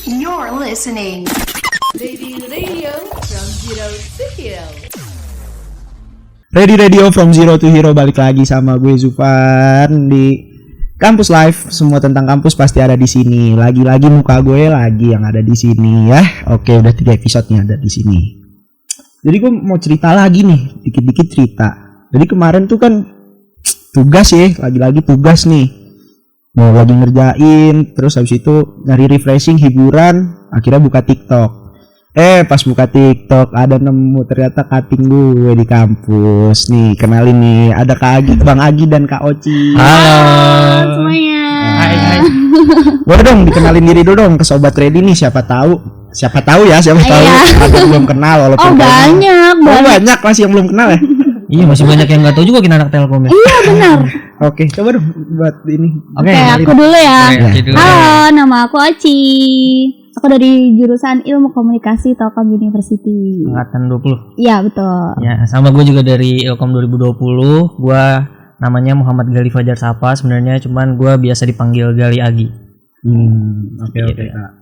You're listening Radio from Zero to Hero. Ready Radio from Zero to Hero, balik lagi sama gue Zufan di Kampus Live. Semua tentang kampus pasti ada di sini. Lagi-lagi muka gue lagi yang ada di sini ya. Oke, udah 3 episode nih ada di sini. Jadi gue mau cerita lagi nih, dikit-dikit cerita. Jadi kemarin tuh kan tugas ya, lagi-lagi tugas nih. Mau lagi ngerjain, terus habis itu nyari refreshing, hiburan, akhirnya buka TikTok. Pas buka TikTok ada nemu ternyata cutting gue di kampus. Nih, kenalin nih, ada Kak Agi, Bang Agi dan Kak Oci. Halo semuanya. Hai. Boleh dong dikenalin diri dulu dong ke sobat Ready nih, siapa tahu ya, siapa tahu ada belum kenal walaupun banyak masih yang belum kenal ya. Iya, masih banyak yang nggak tahu juga kita anak Telkom ya. Iya benar. Oke, coba dong buat ini. Oke, Aku dulu ya. Oke. Halo, nama aku Oci. Aku dari jurusan Ilmu Komunikasi Telkom University. Angkatan 20. Iya betul. Ya, sama gue juga dari Ilkom 2020. Gue namanya Muhammad Gali Fajar Sapa sebenarnya, cuman gue biasa dipanggil Gali Agi. Oke, Kak.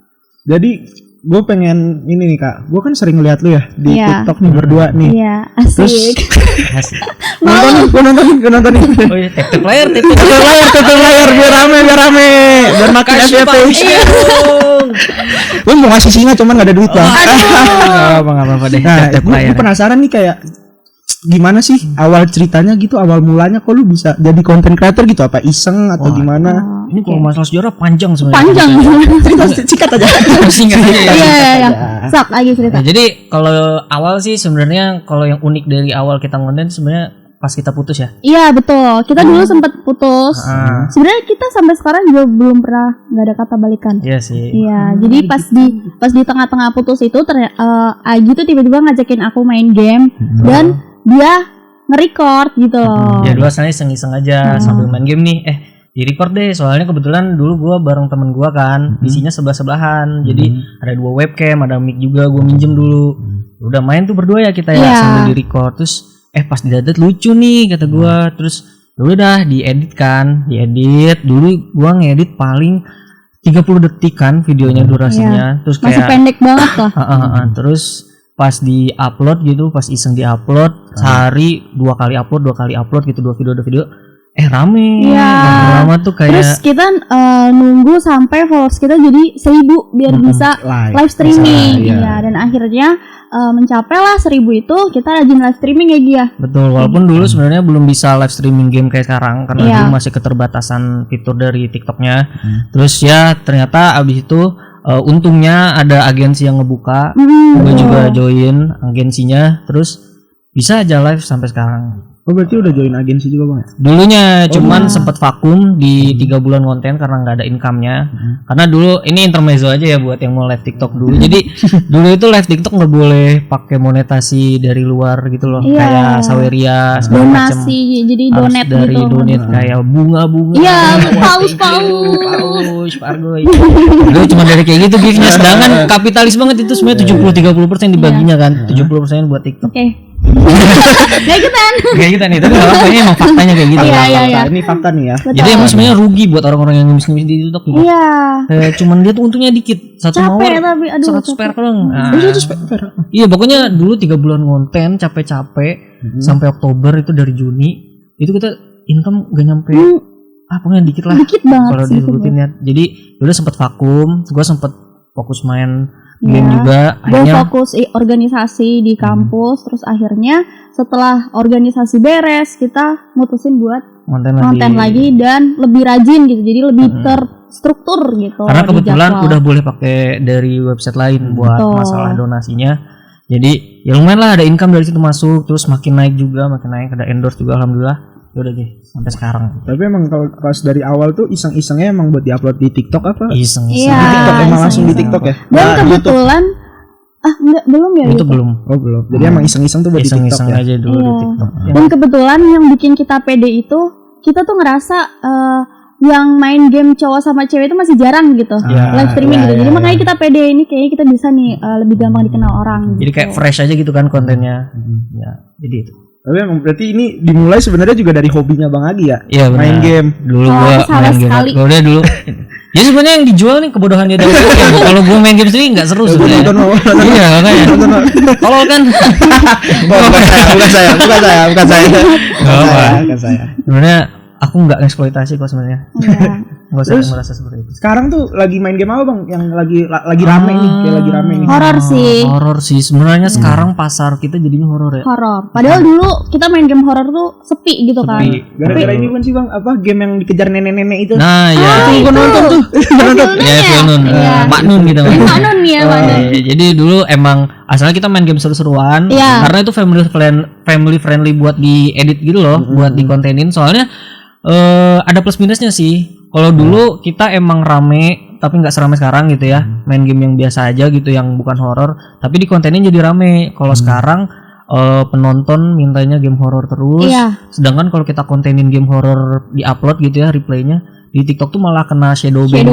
Jadi gue pengen ini nih Kak, gue kan sering lihat lu ya di TikTok nih berdua nih. Iya, asik. Asik. Gue nontonin. Oh iya, tip layar, biar rame, biar makin FYP. Gue mau ngasih singa cuman gak ada duit Bang. Enggak apa-apa deh. Nah, Tip layar. gue penasaran nih kayak gimana sih awal ceritanya gitu, awal mulanya kok lu bisa jadi content creator gitu, apa iseng atau gimana? Ini kalau masalah sejarah panjang sebenarnya. Panjang. Cerita singkat aja. Singkat aja. Iya. Sok lagi cerita. Nah, jadi kalau awal sih sebenarnya kalau yang unik dari awal kita ngonten sebenarnya pas kita putus ya. Iya betul. Kita dulu sempat putus. Sebenarnya kita sampai sekarang juga belum pernah nggak ada kata balikan. Iya sih. Iya. Jadi pas di tengah-tengah putus itu Agi tuh tiba-tiba ngajakin aku main game dan dia nge-record gitu loh. Ya dulu asalnya iseng-iseng aja sambil main game nih. Di-record deh, soalnya kebetulan dulu gue bareng temen gue kan, isinya sebelah-sebelahan. Jadi ada 2 webcam, ada mic juga, gue minjem dulu. Udah main tuh berdua ya kita ya sambil di-record. Terus pas didadet lucu nih kata gue. Terus dulu dah diedit. Dulu gue ngedit paling 30 detik kan videonya durasinya. Terus kayak masih pendek banget lah. Terus pas di-upload gitu, pas iseng di-upload, sehari 2 kali upload gitu, 2 video. Rame. Lama tuh kayak. Terus kita nunggu sampai followers kita jadi 1000 biar bisa live streaming. Iya. Dan akhirnya mencapai lah 1000 itu kita rajin live streaming ya Gia. Betul, walaupun dulu sebenarnya belum bisa live streaming game kayak sekarang karena dulu masih keterbatasan fitur dari TikToknya. Terus ya ternyata abis itu untungnya ada agensi yang ngebuka. Gue juga join agensinya, terus bisa aja live sampai sekarang. Oh berarti udah join agensi juga Bang? Dulunya cuman sempat vakum di 3 bulan konten karena nggak ada income-nya. Karena dulu ini intermezzo aja ya buat yang mau live TikTok dulu. Jadi dulu itu live TikTok nggak boleh pakai monetasi dari luar gitu loh, kayak Saweria segala macam. Donasi, jadi donate dari gitu. donate kayak bunga-bunga. Iya, paus. Pargoy. Dulu cuma dari kayak gitu gift-nya, sedangkan kapitalis banget itu sebenarnya 70-30% dibaginya kan. 70% buat TikTok. Oke. Kayak kita nih, tapi ini emang faktanya kayak gitu. Iya. Ini fakta nih ya. Jadi emang sebenarnya rugi buat orang-orang yang ngemis-ngemis di TikTok gitu. Iya. Cuman dia tuh untungnya dikit, 1 Capek hour tapi aduh 100 perak dong. Iya. Pokoknya dulu 3 bulan konten capek-capek sampai Oktober itu dari Juni itu kita income gak nyampe pokoknya dikit lah. Dikit banget kalau sih disebutin ya. Jadi udah sempet vakum, gue sempet fokus main game juga. Gue fokus organisasi di kampus. Terus akhirnya setelah organisasi beres kita mutusin buat konten lagi dan lebih rajin gitu. Jadi lebih terstruktur gitu. Karena kebetulan udah boleh pakai dari website lain buat masalah donasinya. Jadi ya lumayan lah, ada income dari situ masuk. Terus makin naik, ada endorse juga alhamdulillah. Ya udah deh sampai sekarang. Tapi emang kalau pas dari awal tuh iseng-isengnya emang buat diupload di TikTok apa? Iseng. Di TikTok emang langsung di TikTok ya. Dan kebetulan belum ya YouTube belum. Oh belum. Jadi emang iseng-iseng tuh buat di TikTok iseng ya. aja dulu di TikTok. Dan kebetulan yang bikin kita pede itu kita tuh ngerasa yang main game cowok sama cewek itu masih jarang gitu, live streaming gitu. Jadi makanya kita pede, ini kayaknya kita bisa nih lebih gampang dikenal orang. Jadi kayak fresh aja gitu kan kontennya. Ya, jadi itu. Tapi emang berarti ini dimulai sebenarnya juga dari hobinya Bang Agi ya? Iya benar. Main game. Dulu gua main game. Gua dulu Jadi sebenarnya yang dijual nih kebodohan dia. Kalau gue main game sendiri nggak seru sebenarnya. Iya makanya. Kalau kan bukan saya. sebenarnya aku nggak eksploitasi kok sebenarnya. Nggak usah Terus, merasa seperti itu. Sekarang tuh lagi main game apa bang? Yang lagi rame nih, kayak lagi rame nih. Horor sih. Sebenarnya sekarang pasar kita jadinya horor ya. Horor. Padahal dulu kita main game horor tuh sepi gitu kan. Gara-gara ini kan sih bang, apa game yang dikejar nenek-nenek itu? Nah ya. Gue nonton tuh. Ya Nun. Mbak Nun gitu. Mbak Nun ya, Mbak Nun. Jadi dulu emang asalnya kita main game seru-seruan karena itu family friendly buat diedit gitu loh, buat dikontenin. Soalnya ada plus minusnya sih. Kalau dulu kita emang rame tapi nggak seramai sekarang gitu ya, main game yang biasa aja gitu yang bukan horor tapi dikontenin jadi rame. Kalau sekarang penonton mintanya game horor terus, sedangkan kalau kita kontenin game horor di upload gitu ya replaynya di TikTok tuh malah kena shadow ban.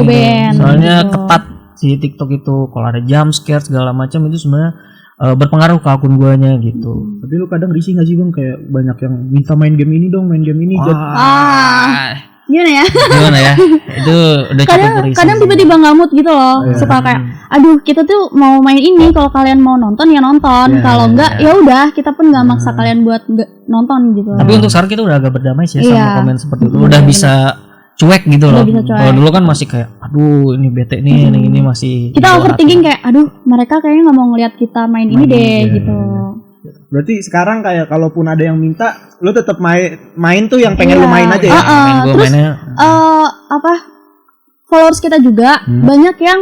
Soalnya ketat si TikTok itu, kalau ada jump scare segala macam itu sebenarnya berpengaruh ke akun guanya gitu. Tapi lu kadang risih gak sih bang, kayak banyak yang minta main game ini dong, main game ini. Gimana ya? Itu udah kadang tiba-tiba nggak mood gitu loh. Suka kayak aduh kita tuh mau main ini, kalau kalian mau nonton ya nonton, kalau enggak ya udah kita pun nggak maksa kalian buat nonton gitu. Tapi untuk sekarang kita udah agak berdamai sih sama komen seperti itu. Udah bisa cuek gitu loh. Kalau dulu kan masih kayak aduh ini bete nih, ini masih kita overthinking kayak aduh mereka kayaknya nggak mau ngeliat kita main ini deh gitu. Berarti sekarang kayak kalaupun ada yang minta, lu tetap main tuh yang pengen lu main aja ya. Terus followers kita juga banyak yang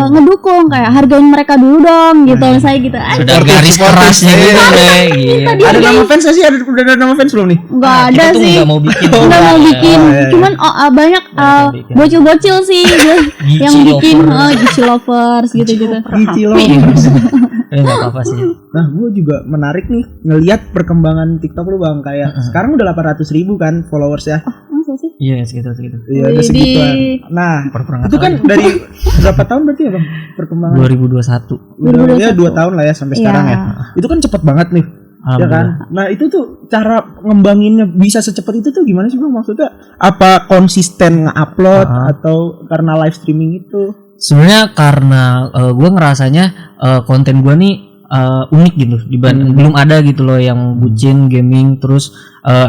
ngedukung kayak hargain mereka dulu dong gitu, misalnya gitu. Sudah garis kerasnya gitu deh. Ada nama fans sih? Udah ada nama fans belum nih? Enggak ada sih. Nggak mau bikin. Cuman banyak bocil-bocil sih yang bikin Gici Lovers gitu-gitu. Gici Lovers. Enggak apa-apa sih. Nah, gue juga menarik nih ngelihat perkembangan TikTok lu bang, kayak sekarang udah 800.000 kan followers ya. Masa sih? Iya segitu. Iya udah segituan. Nah, itu kan dari berapa tahun berarti ya bang perkembangan? 2021. Ya 2 tahun lah ya sampai sekarang ya. Itu kan cepet banget nih. Ya kan? Nah itu tuh cara ngembanginnya bisa secepat itu tuh gimana sih bang? Maksudnya apa konsisten nge-upload atau karena live streaming itu? Sebenarnya karena gue ngerasanya konten gue nih unik gitu, belum ada gitu loh yang bucin gaming. Terus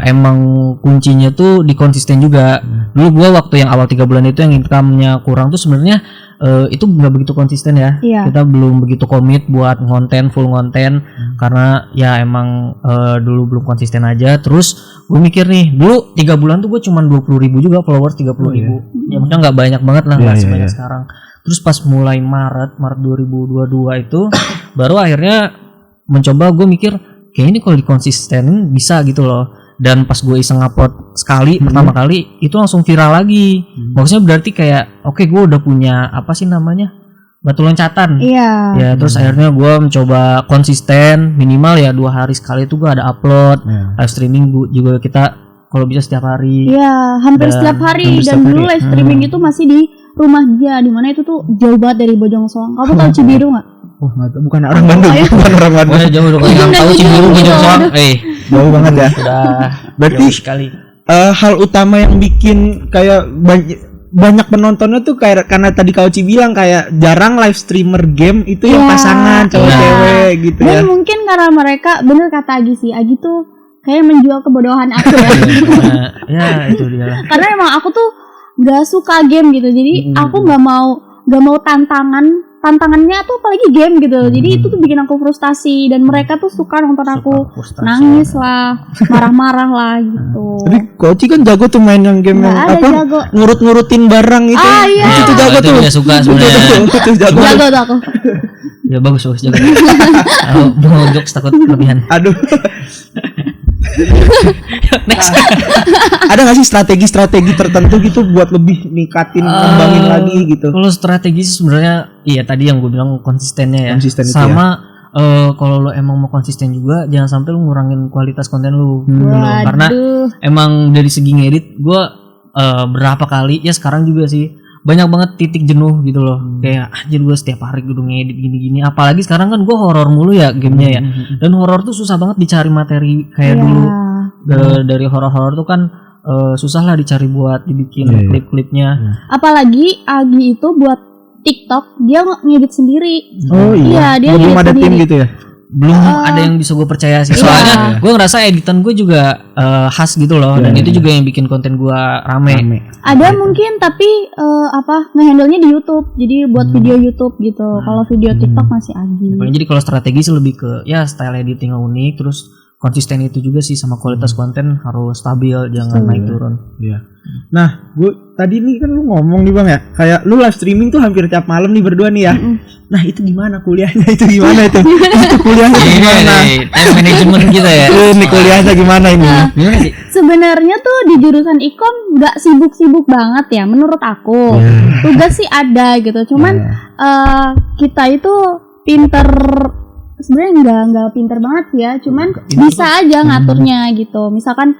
emang kuncinya tuh di konsisten juga. Dulu gue waktu yang awal 3 bulan itu yang income-nya kurang tuh sebenarnya itu nggak begitu konsisten ya. Kita belum begitu komit buat full konten karena ya emang dulu belum konsisten aja. Terus gue mikir nih, dulu 3 bulan tuh gue cuman 20.000 juga followers, 30.000. Ya maksudnya nggak banyak banget lah, nggak sebanyak sekarang. Terus pas mulai Maret 2022 itu baru akhirnya mencoba, gue mikir kayak ini kalau dikonsistenin bisa gitu loh. Dan pas gue iseng upload sekali pertama kali itu langsung viral lagi. Maksudnya berarti kayak oke, gue udah punya apa sih namanya, batu loncatan. Ya terus akhirnya gue mencoba konsisten minimal ya 2 hari sekali itu gue ada upload. Live streaming juga kita kalau bisa setiap hari. Iya, hampir setiap hari. Dan dulu live streaming itu masih di rumah dia, di mana itu tuh jauh banget dari Bojongsoang. Kamu tahu Cibiru nggak? Oh nggak tahu, bukan orang Bandung. Bukan orang Bandung. Jauh dong. Yang tahu Cibiru Bojongsoang. Jauh banget ya. Berarti sekali. Hal utama yang bikin kayak banyak penontonnya tuh kayak karena tadi Kauci bilang kayak jarang live streamer game itu yang pasangan cewek gitu ya. Dan mungkin karena mereka, bener kata Agi sih, Agi tuh kayak menjual kebodohan aku ya. Ya itu dia. Karena emang aku tuh gak suka game gitu, jadi aku gak mau tantangannya tuh apalagi game gitu. Jadi itu tuh bikin aku frustasi, dan mereka tuh suka nonton aku nangis lah, marah-marah lah gitu. Tapi Koci kan jago tuh main yang game yang apa ngurut-ngurutin barang itu. Itu jago tuh. Dia suka sebenarnya. Itu jago tuh aku. Ya bagus jago. Mau jokes takut kelebihan. Aduh. Next. Ada nggak sih strategi tertentu gitu buat lebih ningkatin, ngembangin lagi gitu? Kalau strategi sih sebenarnya iya tadi yang gue bilang konsistennya ya. Sama kalau lo emang mau konsisten juga jangan sampai lo ngurangin kualitas konten lo. Karena emang dari segi ngedit gue berapa kali ya sekarang juga sih banyak banget titik jenuh gitu loh. Kayak anjir gue setiap hari gue ngedit gini-gini. Apalagi sekarang kan gue horor mulu ya gamenya ya. Dan horor tuh susah banget dicari materi kayak dulu. Dari horor-horor tuh kan susah lah dicari buat dibikin Iya. klip-klipnya. Apalagi Agi itu buat TikTok dia ngedit sendiri. Oh iya. Iya, dia Belum ngedit ada tim sendiri. gitu ya. Belum ada yang bisa gue percaya sih. Soalnya gue ngerasa editan gue juga khas gitu loh, dan itu juga yang bikin konten gue rame. Ada mungkin tapi ngehandle-nya di YouTube. Jadi buat video YouTube gitu. Kalau video TikTok masih Agi. Jadi kalau strategi sih lebih ke ya style editing yang unik, terus konsisten itu juga sih, sama kualitas konten harus stabil, jangan naik turun. Iya. Nah, gue tadi nih kan lu ngomong nih Bang ya, kayak lu live streaming tuh hampir tiap malam nih berdua nih ya. Nah, itu gimana kuliahnya? Itu gimana itu? Itu kuliahnya gimana? Time management kita ya. Ini kuliahnya gimana ini? Gimana sih? Sebenarnya tuh di jurusan Ikom nggak sibuk-sibuk banget ya menurut aku. Tugas sih ada gitu. Cuman kita itu pinter, sebenarnya nggak pinter banget sih ya. Cuman bisa aja ngaturnya gitu. Misalkan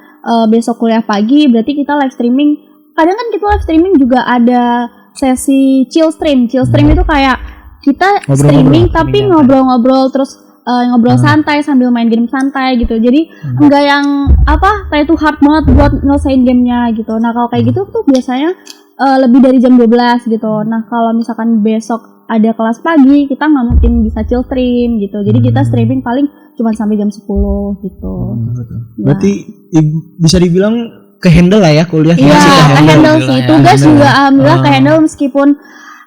besok kuliah pagi berarti kita live streaming. Kadang kan kita live streaming juga ada sesi chill stream. Chill stream itu kayak kita streaming tapi ngobrol-ngobrol terus ngobrol santai sambil main game santai gitu. Jadi enggak yang kayak itu hard banget buat nyelesain gamenya gitu. Nah kalau kayak gitu tuh biasanya lebih dari jam 12 gitu. Nah kalau misalkan besok ada kelas pagi kita nggak mungkin bisa chill stream gitu. Jadi kita streaming paling cuma sampai jam 10 gitu. Berarti bisa dibilang ke-handle lah ya kuliah. Iya, ke-handle sih. Tugas juga alhamdulillah ke-handle meskipun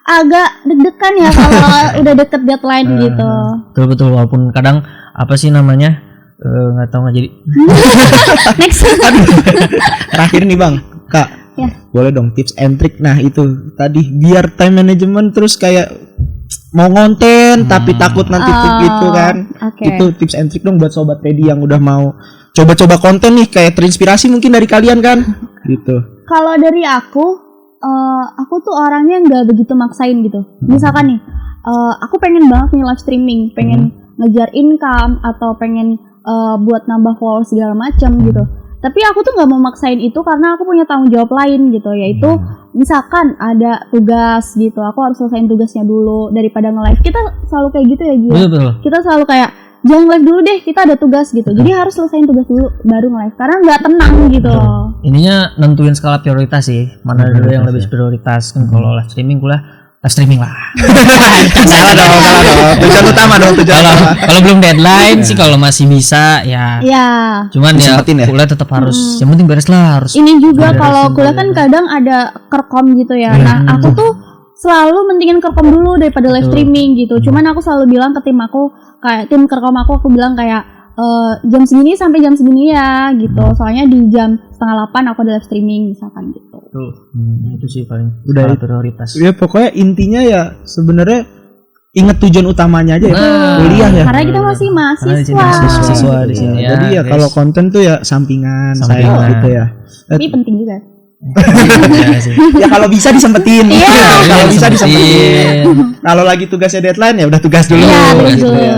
agak deg-degan ya kalau udah deket deadline gitu. Betul walaupun kadang apa sih namanya nggak tahu nggak jadi. Next. Terakhir nih Bang, Kak. Ya. Boleh dong tips and trick. Nah itu tadi biar time management terus kayak mau ngonten tapi takut nanti tuh gitu kan. Okay. Itu tips and trick dong buat sobat ready yang udah mau coba-coba konten nih, kayak terinspirasi mungkin dari kalian kan gitu. Kalau dari aku tuh orangnya nggak begitu maksain gitu. Misalkan nih aku pengen banget nih live streaming, pengen ngejar income atau pengen buat nambah followers segala macam gitu. Tapi aku tuh nggak mau maksain itu karena aku punya tanggung jawab lain gitu, yaitu misalkan ada tugas gitu, aku harus selesaiin tugasnya dulu daripada nge-live. Kita selalu kayak gitu ya Gil. Betul. Kita selalu kayak jangan live dulu deh, kita ada tugas gitu. Jadi harus selesaiin tugas dulu baru nge-live karena nggak tenang gitu. Ininya nentuin skala prioritas sih, mana dulu yang lebih prioritas. Kalau live streaming live streaming lah. Salah dong. Tujuan utama dong, Kalau belum deadline sih, kalau masih bisa ya. Iya. Cuman ya Disempetin ya? kuliah tetap harus. Yang penting beres lah harus. Ini juga beres kalau semua kuliah kan kadang ada kerkom gitu ya. Nah, aku tuh selalu mentingin kerkom dulu daripada live streaming gitu. Cuman aku selalu bilang ke tim aku, kayak tim kerkom aku bilang kayak jam segini sampai jam segini ya gitu. Soalnya di jam 7:30 aku ada live streaming misalkan gitu. Tuh, itu sih paling Udah skala prioritas. Ya pokoknya intinya ya sebenarnya ingat tujuan utamanya aja ya, kuliah ya. Karena kita masih mahasiswa. Siswa di sini ya. Jadi ya guys. kalau konten tuh ya sampingan. Saya gitu ya. Ini penting juga. Ya sih. Ya kalau bisa disempetin. Iya. Kalau bisa disempetin. Kalau lagi tugasnya deadline ya udah tugas dulu. Iya, gitu betul. ya.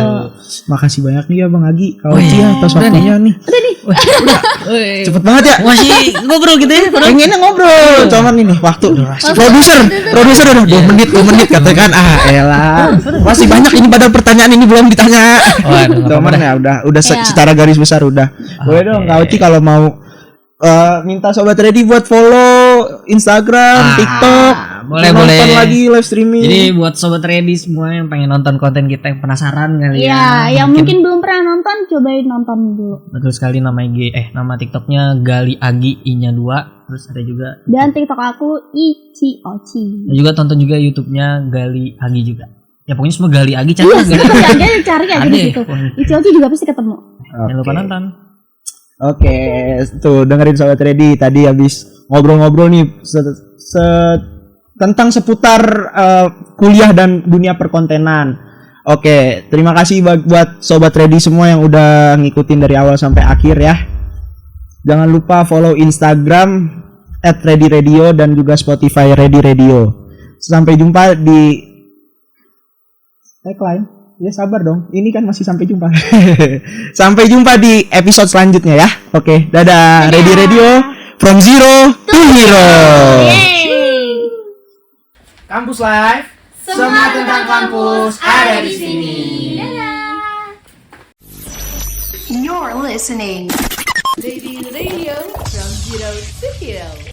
Makasih banyak nih ya Bang Agi, Kak Oci ya atas waktunya nih. Cepet banget ya. Masih ngobrol gitu ya. Pengennya ngobrol, cuman ini waktu. Produser udah 2 menit katakan. Elah. Masih banyak ini pada pertanyaan ini belum ditanya. Waduh, Cuman ya udah secara garis besar udah. Boleh dong Kak Oci kalau mau minta sobat ready buat follow Instagram, TikTok, boleh nonton lagi live streaming. Jadi buat sobat ready semua yang pengen nonton konten kita, yang penasaran kali Iya, yang mungkin belum pernah nonton cobain nonton dulu. Betul sekali, nama nama TikToknya Gali Agi I-nya 2. Terus ada juga Dan TikTok aku Ichi Oci. dan juga tonton juga YouTube-nya Gali Agi juga. Ya pokoknya semua Gali Agi cari Iya, Gali itu Agi. aja cari aja di situ. Ichi Oci juga pasti ketemu. Jangan lupa nonton. Oke, tuh dengerin sobat ready, tadi habis ngobrol-ngobrol nih tentang seputar kuliah dan dunia perkontenan. Oke, terima kasih buat sobat ready semua yang udah ngikutin dari awal sampai akhir ya. Jangan lupa follow Instagram @readyradio dan juga Spotify Ready Radio. Sampai jumpa di tagline. Ya sabar dong, ini kan masih sampai jumpa. Sampai jumpa di episode selanjutnya ya. Oke, dadah. Ready Radio, from zero to hero. Kampus Live, semua tentang kampus ada di sini. You're listening Baby Radio from Zero to Hero.